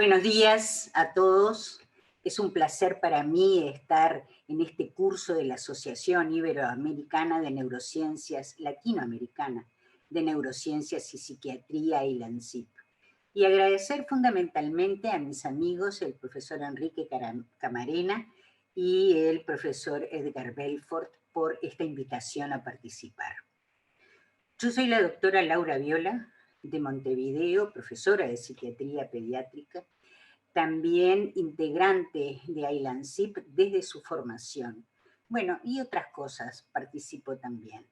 Buenos días a todos. Es un placer para mí estar en este curso de la Asociación Iberoamericana de Neurociencias, Latinoamericana de Neurociencias y Psiquiatría, ILANCIP. Y agradecer fundamentalmente a mis amigos, el profesor Enrique Camarena y el profesor Edgar Belfort, por esta invitación a participar. Yo soy la doctora Laura Viola, de Montevideo, profesora de psiquiatría pediátrica, también integrante de ILANCIP desde su formación. Bueno, y otras cosas participo también.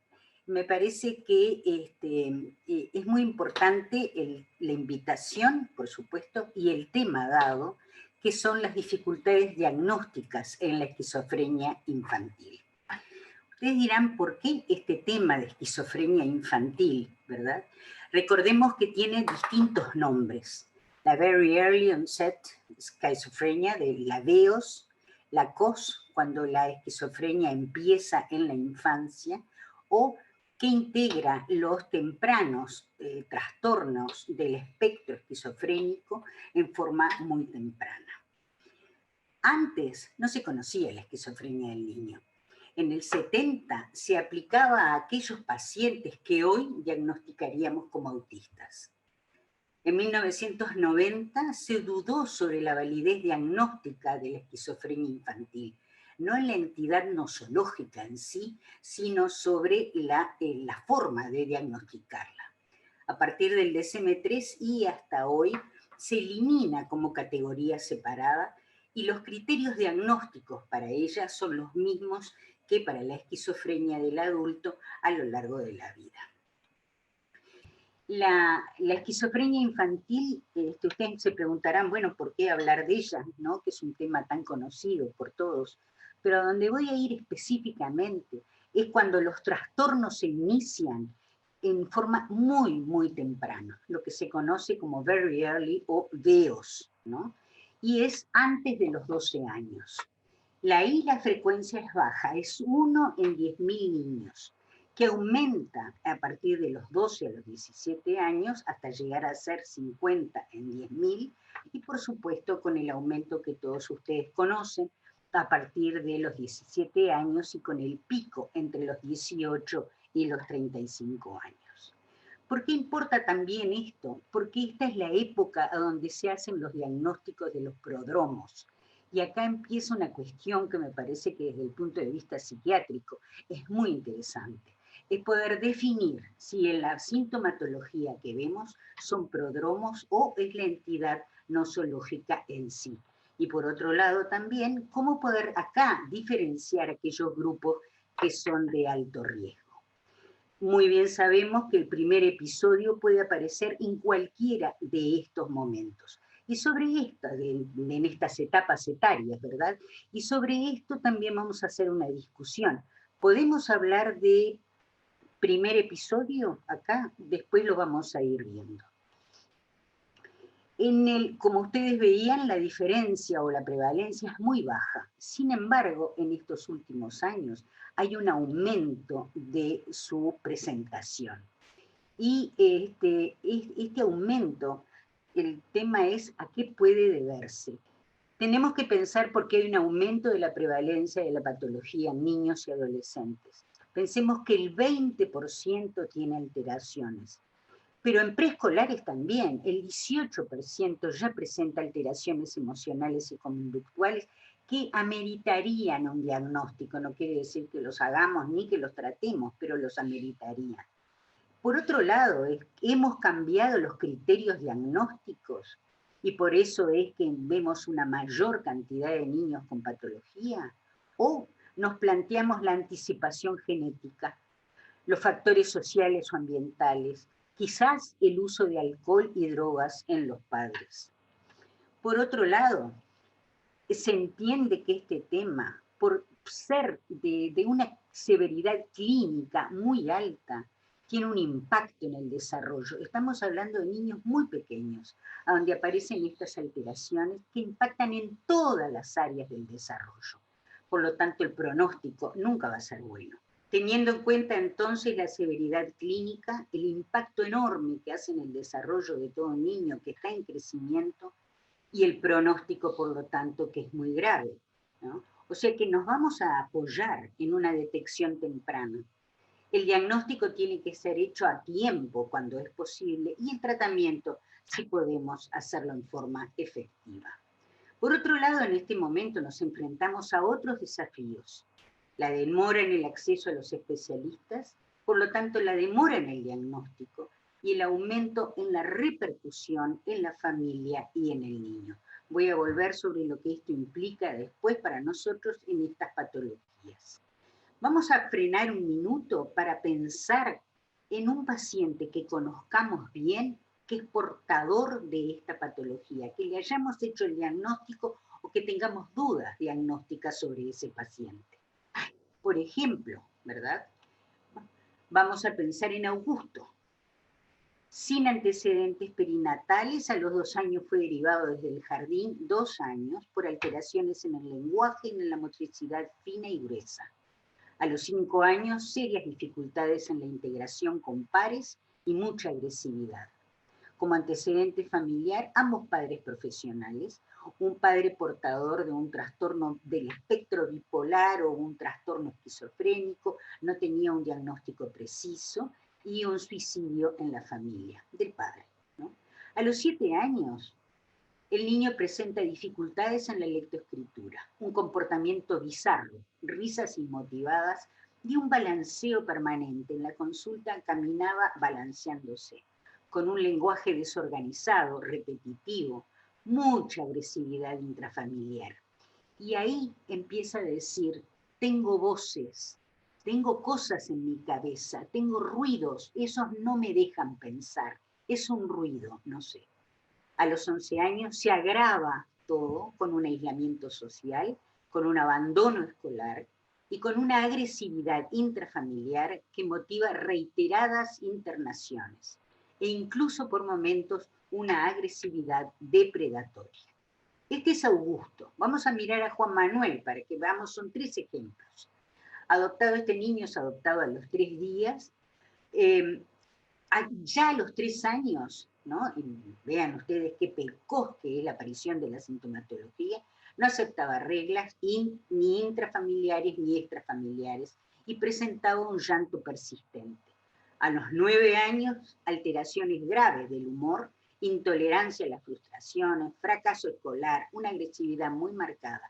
Me parece que es muy importante la invitación, por supuesto, y el tema dado, que son las dificultades diagnósticas en la esquizofrenia infantil. Ustedes dirán, ¿por qué este tema de esquizofrenia infantil, verdad? Recordemos que tiene distintos nombres. La Very Early Onset Schizophrenia, de la VEOS, la COS, cuando la esquizofrenia empieza en la infancia, o que integra los tempranos trastornos del espectro esquizofrénico en forma muy temprana. Antes no se conocía la esquizofrenia del niño. En el 70 se aplicaba a aquellos pacientes que hoy diagnosticaríamos como autistas. En 1990 se dudó sobre la validez diagnóstica de la esquizofrenia infantil, no en la entidad nosológica en sí, sino sobre la forma de diagnosticarla. A partir del DSM-3 y hasta hoy se elimina como categoría separada y los criterios diagnósticos para ella son los mismos que para la esquizofrenia del adulto a lo largo de la vida. La esquizofrenia infantil, ustedes se preguntarán, bueno, ¿por qué hablar de ella? ¿No? Que es un tema tan conocido por todos. Pero a donde voy a ir específicamente es cuando los trastornos se inician en forma muy, muy temprana, lo que se conoce como very early o VEOS, ¿no? Y es antes de los 12 años. Ahí la frecuencia es baja, es 1 en 10.000 niños, que aumenta a partir de los 12 a los 17 años hasta llegar a ser 50 en 10.000, y por supuesto con el aumento que todos ustedes conocen a partir de los 17 años y con el pico entre los 18 y los 35 años. ¿Por qué importa también esto? Porque esta es la época a donde se hacen los diagnósticos de los prodromos. Y acá empieza una cuestión que me parece que desde el punto de vista psiquiátrico es muy interesante. Es poder definir si en la sintomatología que vemos son prodromos o es la entidad nosológica en sí. Y por otro lado también, cómo poder acá diferenciar aquellos grupos que son de alto riesgo. Muy bien sabemos que el primer episodio puede aparecer en cualquiera de estos momentos. Y sobre esto, en estas etapas etarias, ¿verdad? Y sobre esto también vamos a hacer una discusión. ¿Podemos hablar de primer episodio acá? Después lo vamos a ir viendo. Como ustedes veían, la diferencia o la prevalencia es muy baja. Sin embargo, en estos últimos años hay un aumento de su presentación. Y este aumento, el tema es a qué puede deberse. Tenemos que pensar por qué hay un aumento de la prevalencia de la patología en niños y adolescentes. Pensemos que el 20% tiene alteraciones. Pero en preescolares también, el 18% ya presenta alteraciones emocionales y conductuales que ameritarían un diagnóstico. No quiere decir que los hagamos ni que los tratemos, pero los ameritarían. Por otro lado, hemos cambiado los criterios diagnósticos y por eso es que vemos una mayor cantidad de niños con patología, o nos planteamos la anticipación genética, los factores sociales o ambientales, quizás el uso de alcohol y drogas en los padres. Por otro lado, se entiende que este tema, por ser de una severidad clínica muy alta, tiene un impacto en el desarrollo. Estamos hablando de niños muy pequeños, a donde aparecen estas alteraciones que impactan en todas las áreas del desarrollo. Por lo tanto, el pronóstico nunca va a ser bueno. Teniendo en cuenta entonces la severidad clínica, el impacto enorme que hace en el desarrollo de todo niño que está en crecimiento, y el pronóstico, por lo tanto, que es muy grave, ¿no? O sea que nos vamos a apoyar en una detección temprana. El diagnóstico tiene que ser hecho a tiempo cuando es posible y el tratamiento sí podemos hacerlo en forma efectiva. Por otro lado, en este momento nos enfrentamos a otros desafíos. La demora en el acceso a los especialistas, por lo tanto la demora en el diagnóstico y el aumento en la repercusión en la familia y en el niño. Voy a volver sobre lo que esto implica después para nosotros en estas patologías. Vamos a frenar un minuto para pensar en un paciente que conozcamos bien, que es portador de esta patología, que le hayamos hecho el diagnóstico o que tengamos dudas diagnósticas sobre ese paciente. Por ejemplo, ¿verdad? Vamos a pensar en Augusto. Sin antecedentes perinatales, a los 2 años fue derivado desde el jardín, 2 años, por alteraciones en el lenguaje y en la motricidad fina y gruesa. A los 5 años, serias dificultades en la integración con pares y mucha agresividad. Como antecedente familiar, ambos padres profesionales, un padre portador de un trastorno del espectro bipolar o un trastorno esquizofrénico, no tenía un diagnóstico preciso, y un suicidio en la familia del padre, ¿no? A los 7 años, el niño presenta dificultades en la lectoescritura, un comportamiento bizarro, risas inmotivadas y un balanceo permanente. En la consulta caminaba balanceándose, con un lenguaje desorganizado, repetitivo, mucha agresividad intrafamiliar. Y ahí empieza a decir, tengo voces, tengo cosas en mi cabeza, tengo ruidos, esos no me dejan pensar, es un ruido, no sé. A los 11 años se agrava todo con un aislamiento social, con un abandono escolar y con una agresividad intrafamiliar que motiva reiteradas internaciones e incluso por momentos una agresividad depredatoria. Este es Augusto. Vamos a mirar a Juan Manuel para que veamos, son 3 ejemplos. Adoptado, este niño es adoptado a los 3 días, ya a los 3 años, ¿no? Y vean ustedes qué precoz que es la aparición de la sintomatología, no aceptaba reglas ni intrafamiliares ni extrafamiliares y presentaba un llanto persistente. A los 9 años, alteraciones graves del humor, intolerancia a las frustraciones, fracaso escolar, una agresividad muy marcada.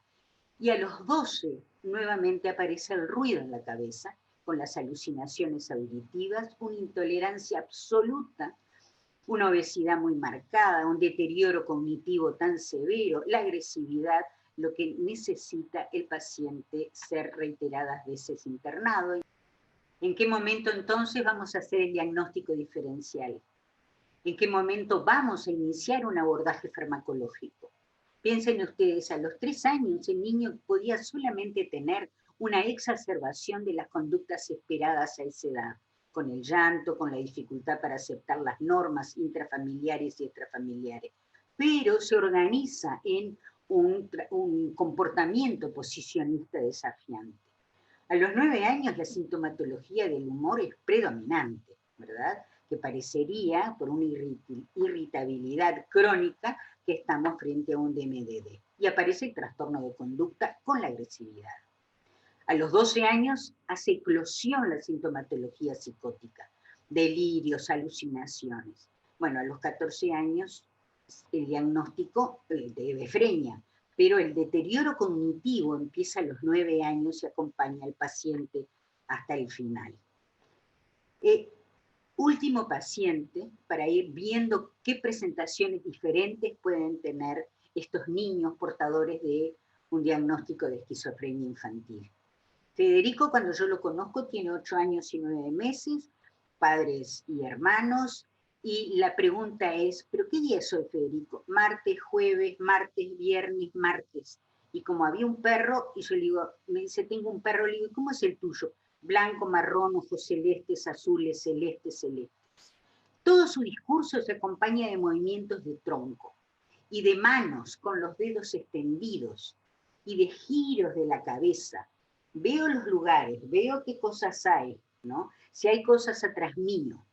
Y a los 12, nuevamente aparece el ruido en la cabeza, con las alucinaciones auditivas, una intolerancia absoluta, una obesidad muy marcada, un deterioro cognitivo tan severo, la agresividad, lo que necesita el paciente ser reiteradas veces internado. ¿En qué momento entonces vamos a hacer el diagnóstico diferencial? ¿En qué momento vamos a iniciar un abordaje farmacológico? Piensen ustedes, a los 3 años el niño podía solamente tener una exacerbación de las conductas esperadas a esa edad, con el llanto, con la dificultad para aceptar las normas intrafamiliares y extrafamiliares, pero se organiza en un comportamiento posicionista desafiante. A los 9 años la sintomatología del humor es predominante, ¿verdad? Que parecería, por una irritabilidad crónica, que estamos frente a un DMDD. Y aparece el trastorno de conducta con la agresividad. A los 12 años hace eclosión la sintomatología psicótica, delirios, alucinaciones. Bueno, a los 14 años el diagnóstico de hebefrenia, pero el deterioro cognitivo empieza a los 9 años y acompaña al paciente hasta el final. Último paciente, para ir viendo qué presentaciones diferentes pueden tener estos niños portadores de un diagnóstico de esquizofrenia infantil. Federico, cuando yo lo conozco, tiene 8 años y 9 meses, padres y hermanos, y la pregunta es, ¿pero qué día soy, Federico? Martes, jueves, martes, viernes, martes. Y como había un perro, y yo le digo, me dice, tengo un perro, le digo, ¿cómo es el tuyo? Blanco, marrón, ojos celestes, azules, celestes, celestes. Todo su discurso se acompaña de movimientos de tronco y de manos con los dedos extendidos y de giros de la cabeza. Veo los lugares, veo qué cosas hay, ¿no? Si hay cosas atrás mío.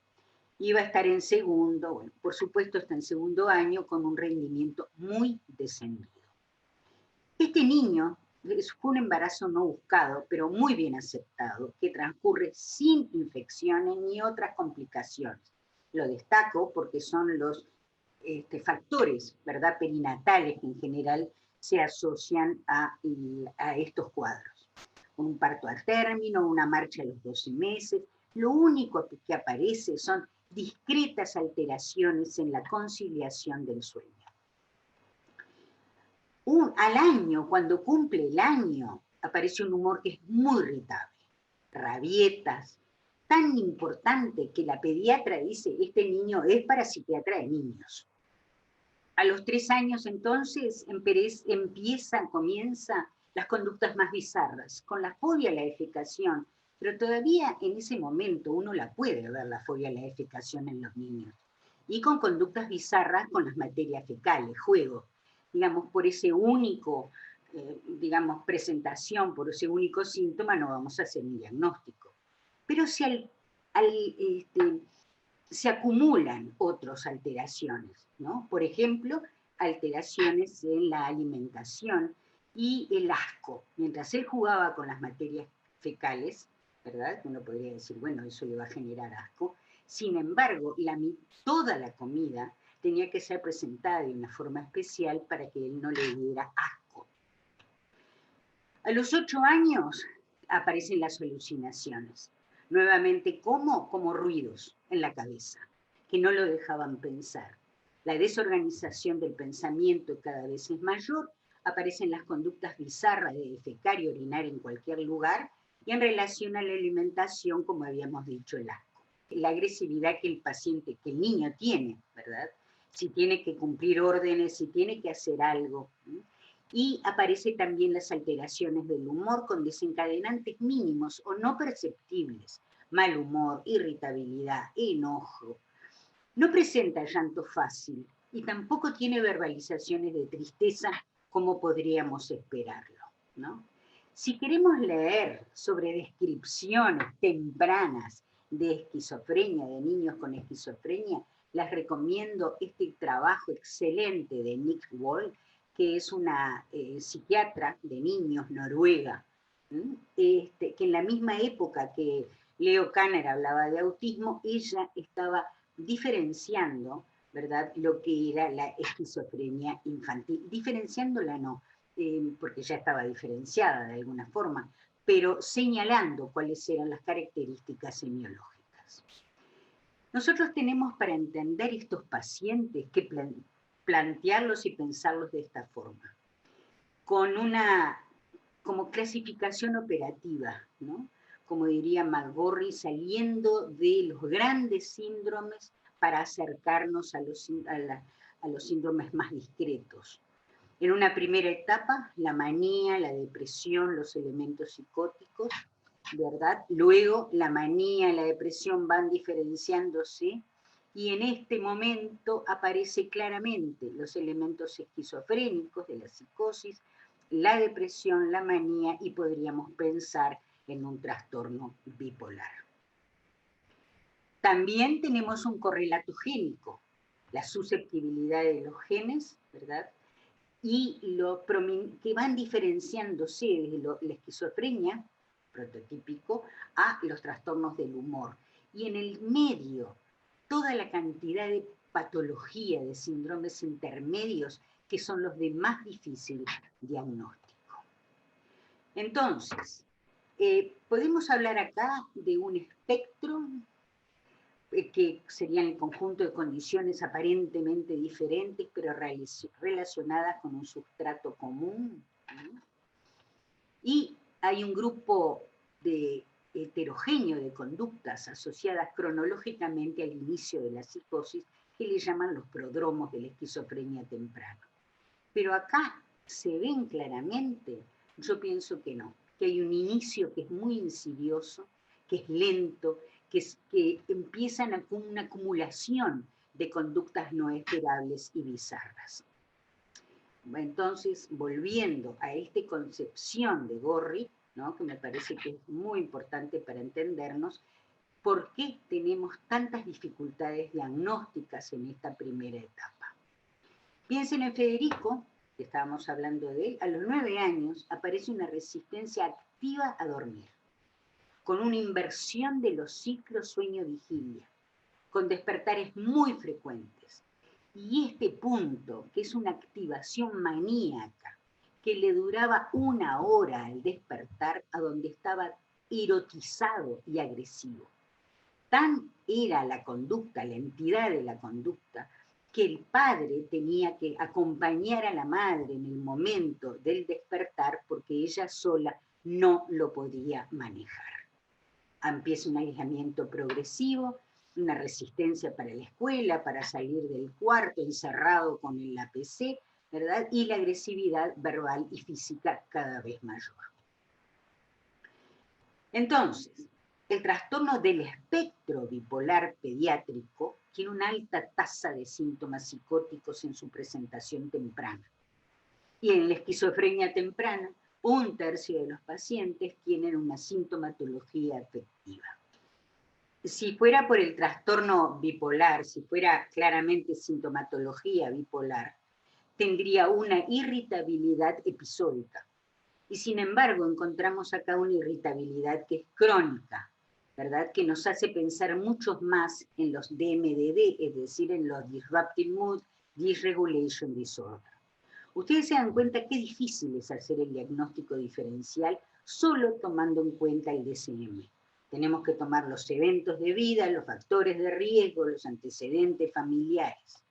Iba a estar en segundo, bueno, por supuesto está en segundo año con un rendimiento muy descendido. Este niño fue un embarazo no buscado, pero muy bien aceptado, que transcurre sin infecciones ni otras complicaciones. Lo destaco porque son los factores, ¿verdad?, perinatales que en general se asocian a estos cuadros. Un parto a término, una marcha a los 12 meses. Lo único que aparece son discretas alteraciones en la conciliación del sueño. Al año, cuando cumple el año, aparece un humor que es muy irritable, rabietas, tan importante que la pediatra dice, este niño es para psiquiatra de niños. A los 3 años entonces comienzan las conductas más bizarras, con la fobia a la defecación, pero todavía en ese momento uno la puede ver, la fobia a la defecación en los niños, y con conductas bizarras con las materias fecales, juego, digamos, por ese único, presentación, por ese único síntoma no vamos a hacer un diagnóstico. Pero si se acumulan otras alteraciones, ¿no? Por ejemplo, alteraciones en la alimentación y el asco. Mientras él jugaba con las materias fecales, ¿verdad? Uno podría decir, bueno, eso le va a generar asco. Sin embargo, toda la comida tenía que ser presentada de una forma especial para que él no le diera asco. A los 8 años aparecen las alucinaciones. Nuevamente, ¿cómo? Como ruidos en la cabeza, que no lo dejaban pensar. La desorganización del pensamiento cada vez es mayor, aparecen las conductas bizarras de defecar y orinar en cualquier lugar, y en relación a la alimentación, como habíamos dicho, el asco. La agresividad que el niño tiene, ¿verdad? Si tiene que cumplir órdenes, si tiene que hacer algo. Y aparecen también las alteraciones del humor con desencadenantes mínimos o no perceptibles, mal humor, irritabilidad, enojo. No presenta llanto fácil y tampoco tiene verbalizaciones de tristeza como podríamos esperarlo, ¿no? Si queremos leer sobre descripciones tempranas de esquizofrenia, de niños con esquizofrenia, les recomiendo este trabajo excelente de Nick Wall, que es una psiquiatra de niños noruega, que en la misma época que Leo Kanner hablaba de autismo, ella estaba diferenciando, ¿verdad?, lo que era la esquizofrenia infantil. Diferenciándola no, porque ya estaba diferenciada de alguna forma, pero señalando cuáles eran las características semiológicas. Nosotros tenemos, para entender estos pacientes, que plantearlos y pensarlos de esta forma, con como clasificación operativa, ¿no? Como diría McGorry, saliendo de los grandes síndromes para acercarnos a los síndromes más discretos. En una primera etapa, la manía, la depresión, los elementos psicóticos, ¿verdad? Luego la manía y la depresión van diferenciándose y en este momento aparece claramente los elementos esquizofrénicos de la psicosis, la depresión, la manía y podríamos pensar en un trastorno bipolar. También tenemos un correlato génico, la susceptibilidad de los genes, ¿verdad? Y que van diferenciándose desde la esquizofrenia, prototípico, a los trastornos del humor. Y en el medio, toda la cantidad de patología, de síndromes intermedios, que son los de más difícil diagnóstico. Entonces, podemos hablar acá de un espectro que serían el conjunto de condiciones aparentemente diferentes, pero relacionadas con un sustrato común, ¿no? Y hay un grupo heterogéneo de conductas asociadas cronológicamente al inicio de la psicosis, que le llaman los prodromos de la esquizofrenia temprana. Pero acá se ven claramente, yo pienso que no, que hay un inicio que es muy insidioso, que es lento, que empiezan con una acumulación de conductas no esperables y bizarras. Entonces, volviendo a esta concepción de Gorry, ¿no?, que me parece que es muy importante para entendernos, ¿por qué tenemos tantas dificultades diagnósticas en esta primera etapa? Piensen en Federico, que estábamos hablando de él, a los 9 años aparece una resistencia activa a dormir, con una inversión de los ciclos sueño-vigilia, con despertares muy frecuentes. Y este punto, que es una activación maníaca, que le duraba 1 hora al despertar, a donde estaba erotizado y agresivo. Tan era la conducta, la entidad de la conducta, que el padre tenía que acompañar a la madre en el momento del despertar porque ella sola no lo podía manejar. Empieza un aislamiento progresivo, una resistencia para la escuela, para salir del cuarto, encerrado con el PC, ¿verdad? Y la agresividad verbal y física cada vez mayor. Entonces, el trastorno del espectro bipolar pediátrico tiene una alta tasa de síntomas psicóticos en su presentación temprana. Y en la esquizofrenia temprana, 1/3 de los pacientes tienen una sintomatología afectiva. Si fuera por el trastorno bipolar, si fuera claramente sintomatología bipolar, tendría una irritabilidad episódica. Y sin embargo, encontramos acá una irritabilidad que es crónica, ¿verdad? Que nos hace pensar mucho más en los DMDD, es decir, en los Disruptive Mood Dysregulation Disorder. Ustedes se dan cuenta qué difícil es hacer el diagnóstico diferencial solo tomando en cuenta el DSM. Tenemos que tomar los eventos de vida, los factores de riesgo, los antecedentes familiares.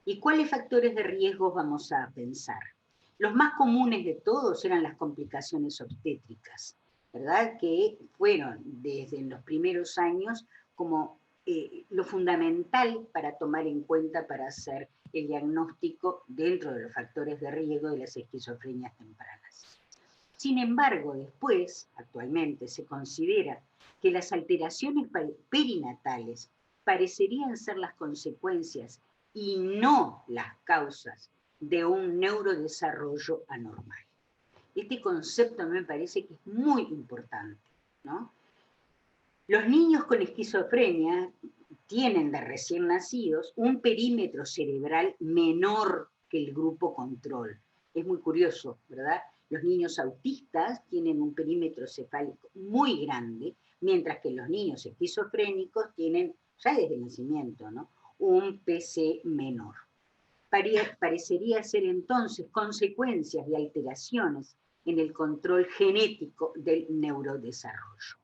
¿Y cuáles factores de riesgo vamos a pensar? Los más comunes de todos eran las complicaciones obstétricas, ¿verdad? Que fueron desde los primeros años como lo fundamental para tomar en cuenta para hacer el diagnóstico dentro de los factores de riesgo de las esquizofrenias tempranas. Sin embargo, después, actualmente, se considera que las alteraciones perinatales parecerían ser las consecuencias y no las causas de un neurodesarrollo anormal. Este concepto me parece que es muy importante, ¿no? Los niños con esquizofrenia tienen de recién nacidos un perímetro cerebral menor que el grupo control. Es muy curioso, ¿verdad? Los niños autistas tienen un perímetro cefálico muy grande, mientras que los niños esquizofrénicos tienen, ya desde el nacimiento, ¿no?, un PC menor. Parecería ser entonces consecuencias de alteraciones en el control genético del neurodesarrollo.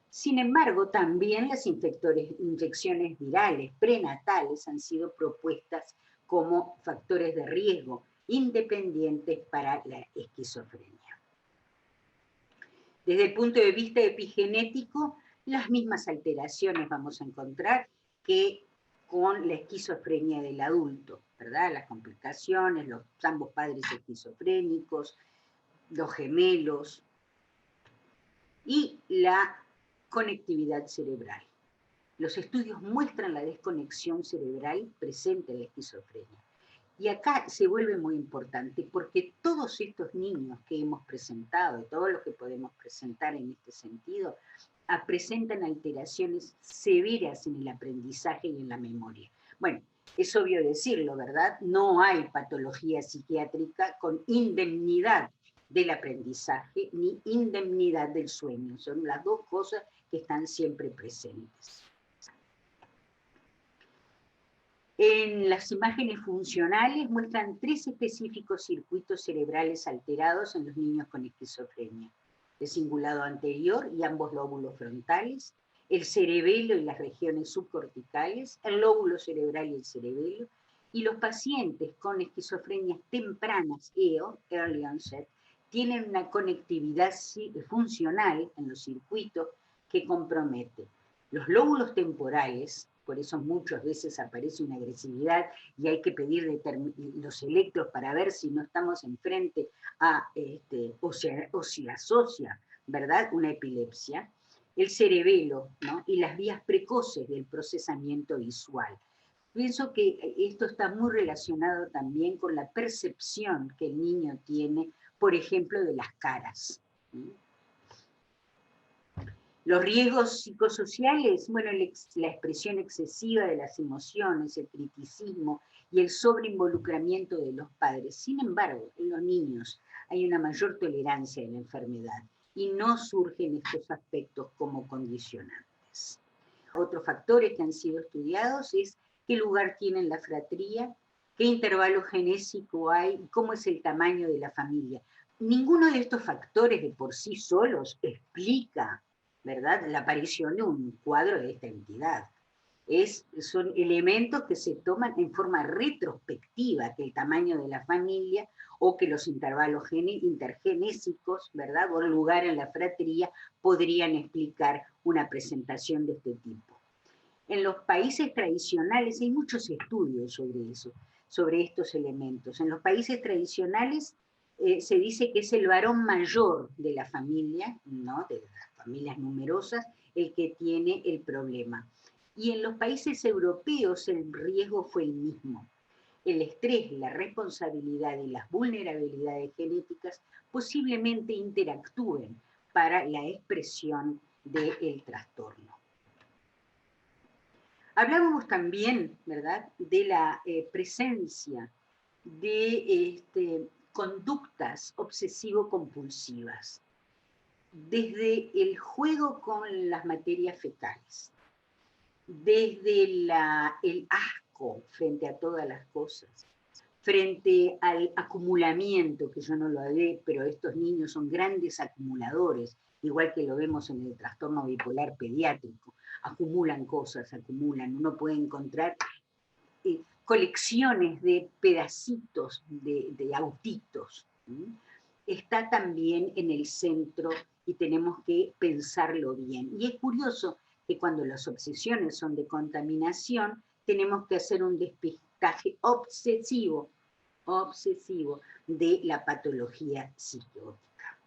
Sin embargo, también las infecciones virales prenatales han sido propuestas como factores de riesgo independientes para la esquizofrenia. Desde el punto de vista epigenético, las mismas alteraciones vamos a encontrar que con la esquizofrenia del adulto, ¿verdad? Las complicaciones, ambos padres esquizofrénicos, los gemelos y la conectividad cerebral. Los estudios muestran la desconexión cerebral presente en la esquizofrenia. Y acá se vuelve muy importante porque todos estos niños que hemos presentado, todos los que podemos presentar en este sentido, presentan alteraciones severas en el aprendizaje y en la memoria. Bueno, es obvio decirlo, ¿verdad? No hay patología psiquiátrica con indemnidad del aprendizaje ni indemnidad del sueño. Son las dos cosas que están siempre presentes. En las imágenes funcionales muestran 3 específicos circuitos cerebrales alterados en los niños con esquizofrenia: el cingulado anterior y ambos lóbulos frontales, el cerebelo y las regiones subcorticales, el lóbulo cerebral y el cerebelo, y los pacientes con esquizofrenias tempranas, EO, Early Onset, tienen una conectividad funcional en los circuitos que compromete los lóbulos temporales. Por eso muchas veces aparece una agresividad y hay que pedir los electros para ver si no estamos enfrente a, o se asocia, ¿verdad?, una epilepsia. El cerebelo, ¿no?, y las vías precoces del procesamiento visual. Pienso que esto está muy relacionado también con la percepción que el niño tiene, por ejemplo, de las caras. Los riesgos psicosociales, bueno, la expresión excesiva de las emociones, el criticismo y el sobreinvolucramiento de los padres. Sin embargo, en los niños hay una mayor tolerancia a la enfermedad y no surgen estos aspectos como condicionantes. Otros factores que han sido estudiados es qué lugar tiene en la fratría, qué intervalo genésico hay, cómo es el tamaño de la familia. Ninguno de estos factores de por sí solos explica, ¿verdad?, la aparición de un cuadro de esta entidad. Son elementos que se toman en forma retrospectiva, que el tamaño de la familia o que los intervalos intergenésicos, ¿verdad?, o el lugar en la fratría podrían explicar una presentación de este tipo. En los países tradicionales hay muchos estudios sobre eso, sobre estos elementos. En los países tradicionales se dice que es el varón mayor de la familia, ¿no?, de las familias numerosas, el que tiene el problema. Y en los países europeos el riesgo fue el mismo. El estrés, la responsabilidad y las vulnerabilidades genéticas posiblemente interactúen para la expresión del trastorno. Hablábamos también, ¿verdad?, de la presencia de conductas obsesivo-compulsivas, desde el juego con las materias fecales, desde el asco frente a todas las cosas, frente al acumulamiento, que yo no lo haré, pero estos niños son grandes acumuladores, igual que lo vemos en el trastorno bipolar pediátrico, acumulan cosas, uno puede encontrar colecciones de pedacitos de autitos. Está también en el centro y tenemos que pensarlo bien. Y es curioso que cuando las obsesiones son de contaminación, tenemos que hacer un despistaje obsesivo de la patología psiquiátrica.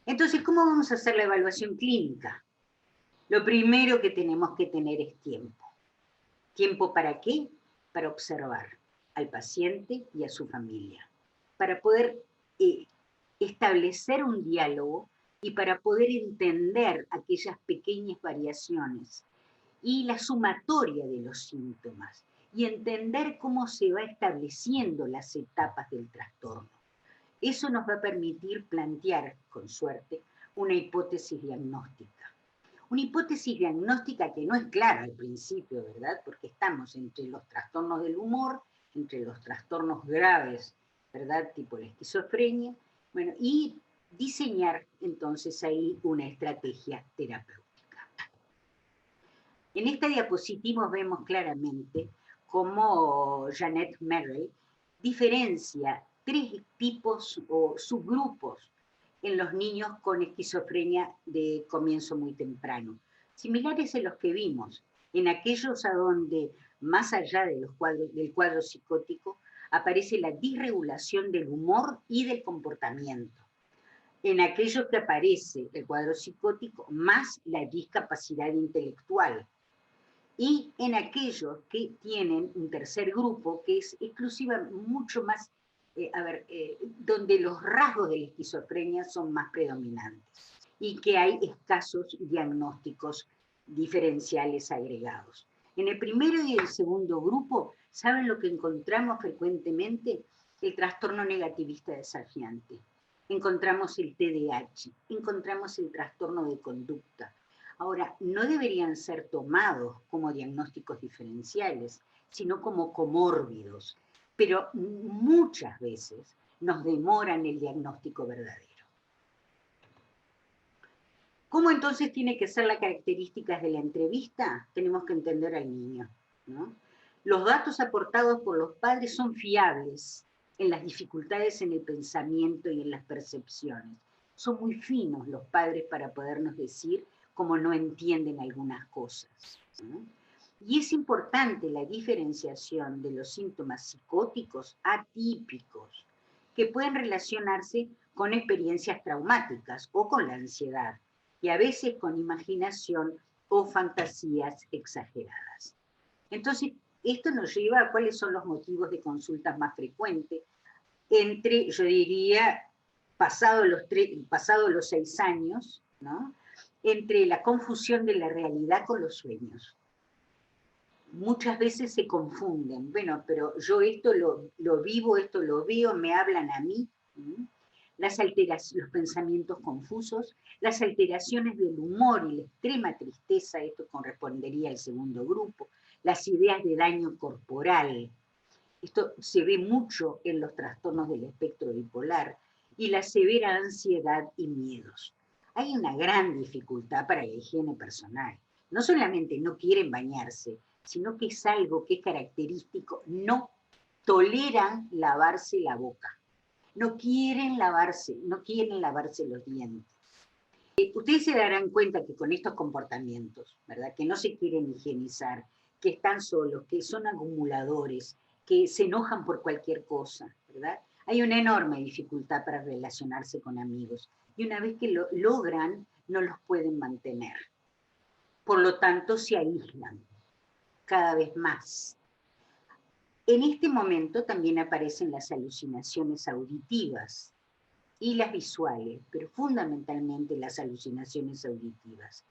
Entonces, ¿cómo vamos a hacer la evaluación clínica? Lo primero que tenemos que tener es tiempo. ¿Tiempo para qué? Para observar al paciente y a su familia, para poder establecer un diálogo y para poder entender aquellas pequeñas variaciones y la sumatoria de los síntomas y entender cómo se va estableciendo las etapas del trastorno. Eso nos va a permitir plantear, con suerte, una hipótesis diagnóstica. Una hipótesis diagnóstica que no es clara al principio, ¿verdad?, porque estamos entre los trastornos del humor, entre los trastornos graves, ¿verdad?, tipo la esquizofrenia, bueno, y diseñar entonces ahí una estrategia terapéutica. En esta diapositiva vemos claramente cómo Janet Merrill diferencia 3 tipos o subgrupos en los niños con esquizofrenia de comienzo muy temprano, similares a los que vimos, en aquellos a donde, más allá de del cuadro psicótico, aparece la disregulación del humor y del comportamiento. En aquellos que aparece el cuadro psicótico, más la discapacidad intelectual. Y en aquellos que tienen un tercer grupo, que es mucho más donde los rasgos de la esquizofrenia son más predominantes y que hay escasos diagnósticos diferenciales agregados. En el primero y el segundo grupo, ¿saben lo que encontramos frecuentemente? El trastorno negativista desafiante. Encontramos el TDAH, encontramos el trastorno de conducta. Ahora, no deberían ser tomados como diagnósticos diferenciales, sino como comórbidos, pero muchas veces nos demoran el diagnóstico verdadero. ¿Cómo entonces tiene que ser las características de la entrevista? Tenemos que entender al niño, ¿no? Los datos aportados por los padres son fiables en las dificultades en el pensamiento y en las percepciones. Son muy finos los padres para podernos decir cómo no entienden algunas cosas, ¿no? Y es importante la diferenciación de los síntomas psicóticos atípicos, que pueden relacionarse con experiencias traumáticas o con la ansiedad, y a veces con imaginación o fantasías exageradas. Entonces, esto nos lleva a cuáles son los motivos de consultas más frecuentes, yo diría, pasado los 6 años, ¿no?, entre la confusión de la realidad con los sueños. muchas veces se confunden. Bueno, pero yo esto lo vivo, esto lo veo, me hablan a mí. Las alteraciones, los pensamientos confusos, las alteraciones del humor y la extrema tristeza, esto correspondería al segundo grupo, las ideas de daño corporal, esto se ve mucho en los trastornos del espectro bipolar, y la severa ansiedad y miedos. Hay una gran dificultad para la higiene personal. No solamente no quieren bañarse, sino que es algo que es característico, no toleran lavarse la boca. No quieren lavarse los dientes. Ustedes se darán cuenta que con estos comportamientos, ¿verdad? Que no se quieren higienizar, que están solos, que son acumuladores, que se enojan por cualquier cosa, ¿verdad? Hay una enorme dificultad para relacionarse con amigos. Y una vez que lo logran, no los pueden mantener. Por lo tanto, se aíslan cada vez más. En este momento también aparecen las alucinaciones auditivas y las visuales, pero fundamentalmente las alucinaciones auditivas.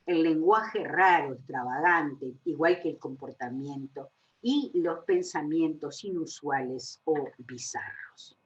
El lenguaje raro, extravagante, igual que el comportamiento, y los pensamientos inusuales o bizarros.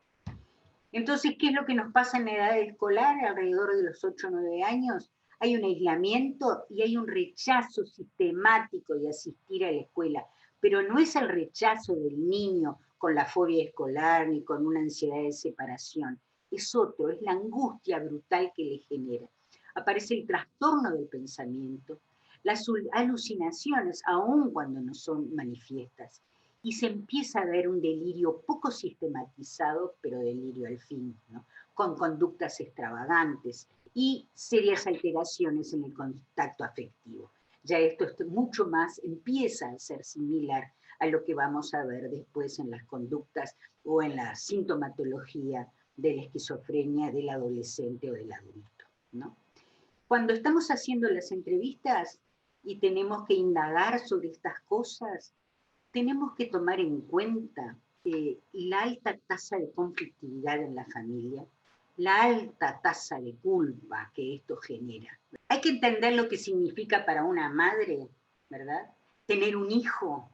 Entonces, ¿qué es lo que nos pasa en la edad escolar, alrededor de los 8 o 9 años? Hay un aislamiento y hay un rechazo sistemático de asistir a la escuela, pero no es el rechazo del niño con la fobia escolar ni con una ansiedad de separación, es otro, es la angustia brutal que le genera. Aparece el trastorno del pensamiento, las alucinaciones, aun cuando no son manifiestas, y se empieza a ver un delirio poco sistematizado, pero delirio al fin, ¿no? Con conductas extravagantes y serias alteraciones en el contacto afectivo. Ya esto es mucho más, empieza a ser similar a lo que vamos a ver después en las conductas o en la sintomatología de la esquizofrenia del adolescente o del adulto, ¿no? Cuando estamos haciendo las entrevistas y tenemos que indagar sobre estas cosas, tenemos que tomar en cuenta la alta tasa de conflictividad en la familia, la alta tasa de culpa que esto genera. Hay que entender lo que significa para una madre, ¿verdad? Tener un hijo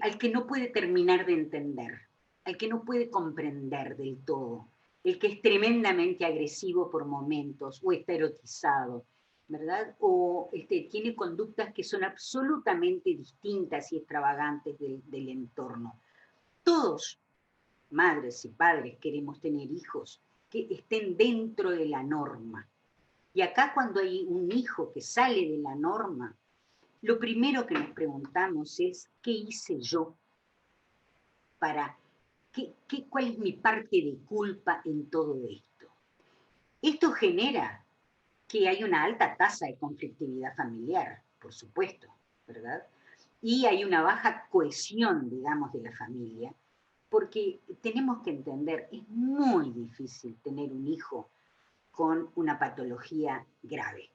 al que no puede terminar de entender, al que no puede comprender del todo, el que es tremendamente agresivo por momentos o está erotizado, ¿verdad? O tiene conductas que son absolutamente distintas y extravagantes del entorno. Todos, madres y padres, queremos tener hijos que estén dentro de la norma. Y acá cuando hay un hijo que sale de la norma, lo primero que nos preguntamos es, ¿qué hice yo para, cuál es mi parte de culpa en todo esto? Esto genera que hay una alta tasa de conflictividad familiar, por supuesto, ¿verdad? Y hay una baja cohesión, digamos, de la familia, porque tenemos que entender, es muy difícil tener un hijo con una patología grave,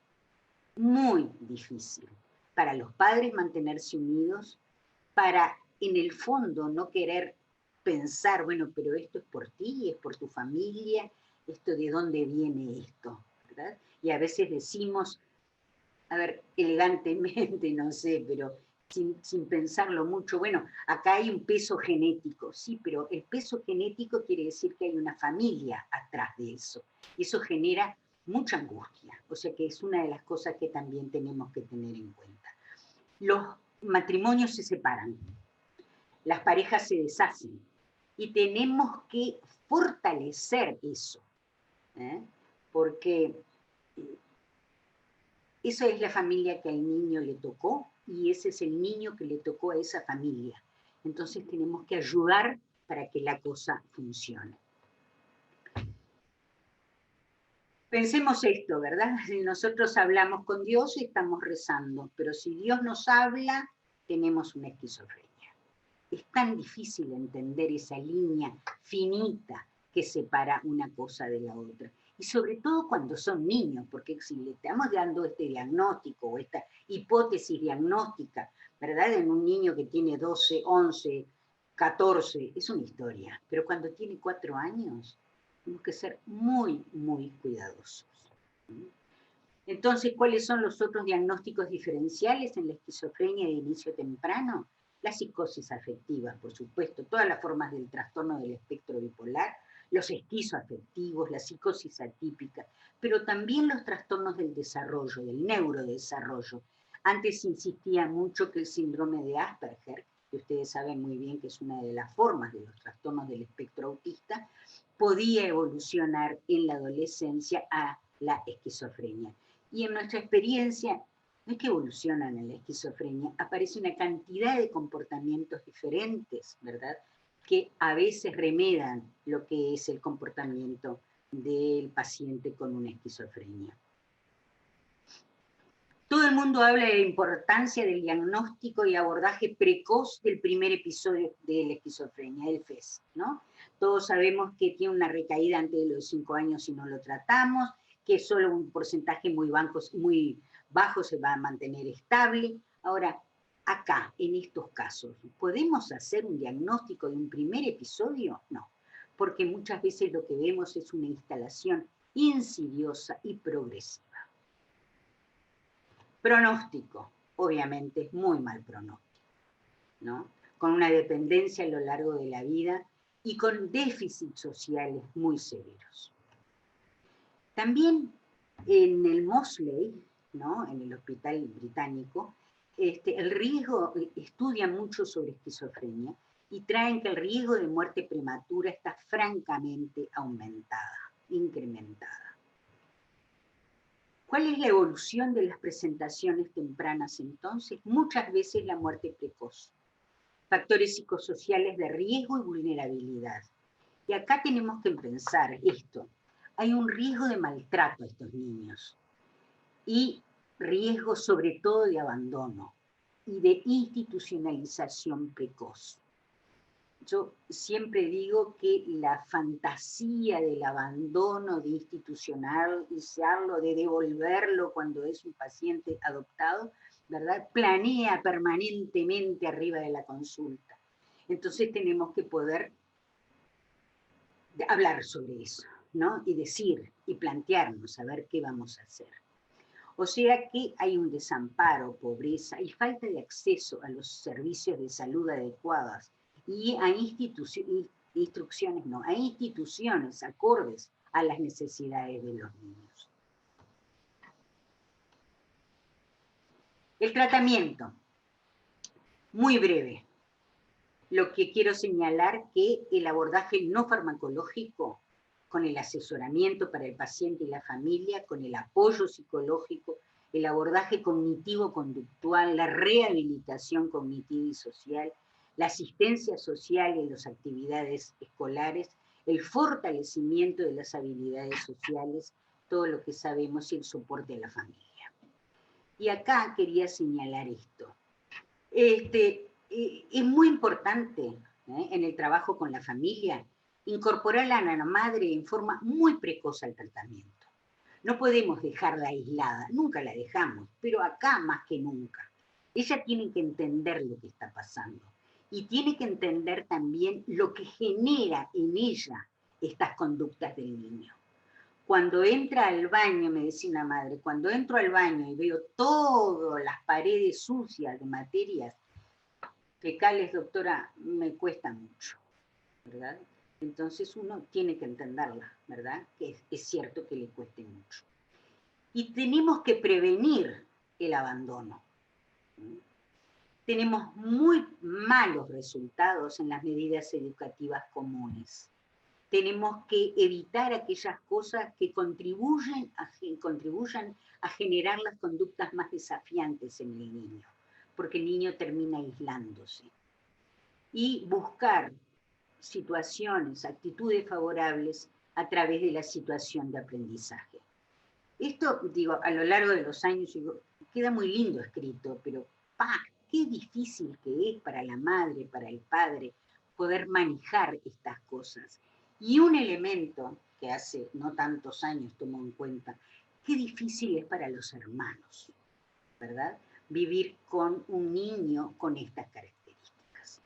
muy difícil. Para los padres mantenerse unidos, para en el fondo no querer pensar, bueno, pero esto es por ti, es por tu familia, esto de dónde viene esto, ¿verdad? Y a veces decimos, a ver, elegantemente, no sé, pero sin pensarlo mucho, bueno, acá hay un peso genético, sí, pero el peso genético quiere decir que hay una familia atrás de eso, y eso genera mucha angustia, o sea que es una de las cosas que también tenemos que tener en cuenta. Los matrimonios se separan, las parejas se deshacen, y tenemos que fortalecer eso, ¿eh? Porque esa es la familia que al niño le tocó y ese es el niño que le tocó a esa familia. Entonces tenemos que ayudar para que la cosa funcione. Pensemos esto, ¿verdad? Nosotros hablamos con Dios y estamos rezando, pero si Dios nos habla, tenemos una esquizofrenia. Es tan difícil entender esa línea finita que separa una cosa de la otra. Y sobre todo cuando son niños, porque si le estamos dando este diagnóstico o esta hipótesis diagnóstica, ¿verdad? En un niño que tiene 12, 11, 14, es una historia. Pero cuando tiene 4 años, tenemos que ser muy, muy cuidadosos. Entonces, ¿cuáles son los otros diagnósticos diferenciales en la esquizofrenia de inicio temprano? La psicosis afectiva, por supuesto, todas las formas del trastorno del espectro bipolar, los esquizoafectivos, la psicosis atípica, pero también los trastornos del desarrollo, del neurodesarrollo. Antes insistía mucho que el síndrome de Asperger, que ustedes saben muy bien que es una de las formas de los trastornos del espectro autista, podía evolucionar en la adolescencia a la esquizofrenia. Y en nuestra experiencia, no es que evolucionan en la esquizofrenia, aparece una cantidad de comportamientos diferentes, ¿verdad? Que a veces remedan lo que es el comportamiento del paciente con una esquizofrenia. Todo el mundo habla de la importancia del diagnóstico y abordaje precoz del primer episodio de la esquizofrenia, del FES, ¿no? Todos sabemos que tiene una recaída antes de los 5 años si no lo tratamos, que solo un porcentaje muy bajo se va a mantener estable. Ahora, acá, en estos casos, ¿podemos hacer un diagnóstico de un primer episodio? No, porque muchas veces lo que vemos es una instalación insidiosa y progresiva. Pronóstico, obviamente es muy mal pronóstico, ¿no? Con una dependencia a lo largo de la vida y con déficits sociales muy severos. También en el Moseley, ¿no? En el hospital británico, el riesgo, estudian mucho sobre esquizofrenia y traen que el riesgo de muerte prematura está francamente aumentada, incrementada. ¿Cuál es la evolución de las presentaciones tempranas entonces? Muchas veces la muerte precoz. Factores psicosociales de riesgo y vulnerabilidad. Y acá tenemos que pensar esto. Hay un riesgo de maltrato a estos niños y riesgo sobre todo de abandono y de institucionalización precoz. Yo siempre digo que la fantasía del abandono, de institucionalizarlo, de devolverlo cuando es un paciente adoptado, ¿verdad? Planea permanentemente arriba de la consulta. Entonces tenemos que poder hablar sobre eso, ¿no? Y decir, y plantearnos, a ver qué vamos a hacer. O sea que hay un desamparo, pobreza y falta de acceso a los servicios de salud adecuadas y a instituciones acordes a las necesidades de los niños. El tratamiento, muy breve. Lo que quiero señalar que el abordaje no farmacológico, con el asesoramiento para el paciente y la familia, con el apoyo psicológico, el abordaje cognitivo-conductual, la rehabilitación cognitiva y social, la asistencia social en las actividades escolares, el fortalecimiento de las habilidades sociales, todo lo que sabemos y el soporte a la familia. Y acá quería señalar esto. Es muy importante en el trabajo con la familia incorporar a la madre en forma muy precoz al tratamiento. No podemos dejarla aislada, nunca la dejamos, pero acá más que nunca. Ella tiene que entender lo que está pasando y tiene que entender también lo que genera en ella estas conductas del niño. Cuando entra al baño, me decía una madre, cuando entro al baño y veo todas las paredes sucias de materias fecales, doctora, me cuesta mucho, ¿verdad? Entonces uno tiene que entenderla, ¿verdad? Que es cierto que le cueste mucho. Y tenemos que prevenir el abandono. Tenemos muy malos resultados en las medidas educativas comunes. Tenemos que evitar aquellas cosas que contribuyan a generar las conductas más desafiantes en el niño, porque el niño termina aislándose. Y buscar situaciones, actitudes favorables a través de la situación de aprendizaje. Esto, digo, a lo largo de los años, digo, queda muy lindo escrito, pero qué difícil que es para la madre, para el padre, poder manejar estas cosas. Y un elemento que hace no tantos años tomó en cuenta, qué difícil es para los hermanos, ¿verdad? Vivir con un niño con estas características.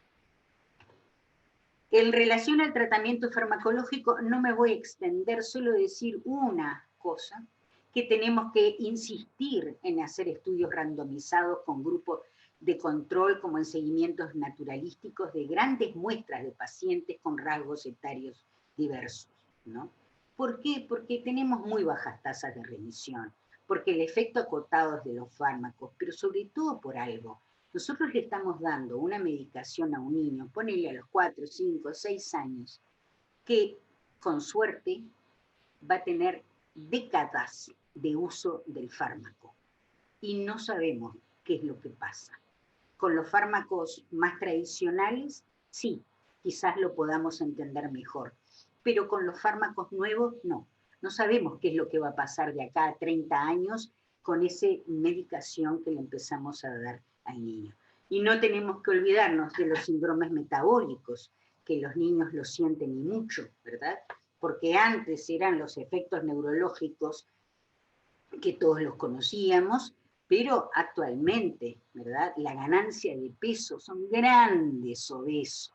En relación al tratamiento farmacológico, no me voy a extender, solo decir una cosa, que tenemos que insistir en hacer estudios randomizados con grupos de control como en seguimientos naturalísticos de grandes muestras de pacientes con rasgos etarios diversos, ¿no? ¿Por qué? Porque tenemos muy bajas tasas de remisión, porque el efecto acotado es de los fármacos, pero sobre todo por algo. Nosotros le estamos dando una medicación a un niño, ponele a los 4, 5, 6 años, que con suerte va a tener décadas de uso del fármaco y no sabemos qué es lo que pasa. Con los fármacos más tradicionales, sí, quizás lo podamos entender mejor, pero con los fármacos nuevos, no. No sabemos qué es lo que va a pasar de acá a 30 años con esa medicación que le empezamos a dar al niño. Y no tenemos que olvidarnos de los síndromes metabólicos, que los niños lo sienten y mucho, ¿verdad? Porque antes eran los efectos neurológicos que todos los conocíamos, pero actualmente, ¿verdad? La ganancia de peso son grandes obesos,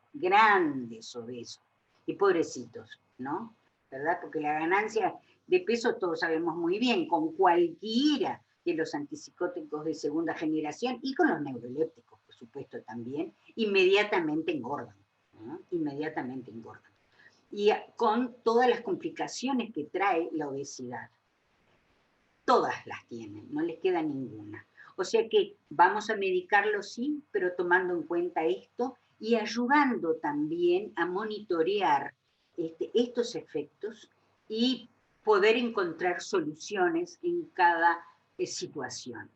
y pobrecitos, ¿no? ¿Verdad? Porque la ganancia de peso todos sabemos muy bien, con cualquiera de los antipsicóticos de segunda generación y con los neurolépticos, por supuesto, también, inmediatamente engordan, ¿no? Inmediatamente engordan. Y con todas las complicaciones que trae la obesidad. Todas las tienen, no les queda ninguna. O sea que vamos a medicarlo, sí, pero tomando en cuenta esto y ayudando también a monitorear estos efectos y poder encontrar soluciones en cada situación.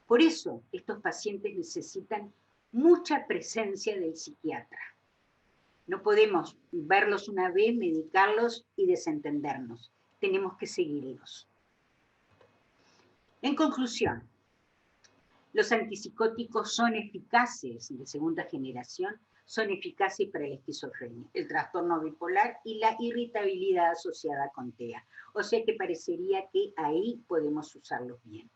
Por eso estos pacientes necesitan mucha presencia del psiquiatra. No podemos verlos una vez, medicarlos y desentendernos. Tenemos que seguirlos. En conclusión, los antipsicóticos son eficaces de segunda generación, son eficaces para la esquizofrenia, el trastorno bipolar y la irritabilidad asociada con TEA. O sea que parecería que ahí podemos usarlos bien.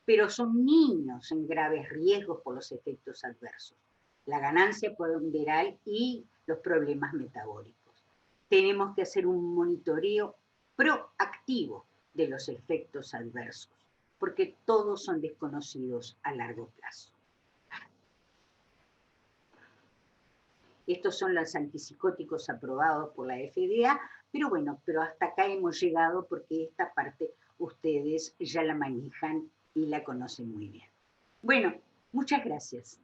Pero son niños en graves riesgos por los efectos adversos, la ganancia ponderal y los problemas metabólicos. Tenemos que hacer un monitoreo proactivo de los efectos adversos, porque todos son desconocidos a largo plazo. Estos son los antipsicóticos aprobados por la FDA, pero bueno, pero hasta acá hemos llegado porque esta parte ustedes ya la manejan y la conocen muy bien. Bueno, muchas gracias.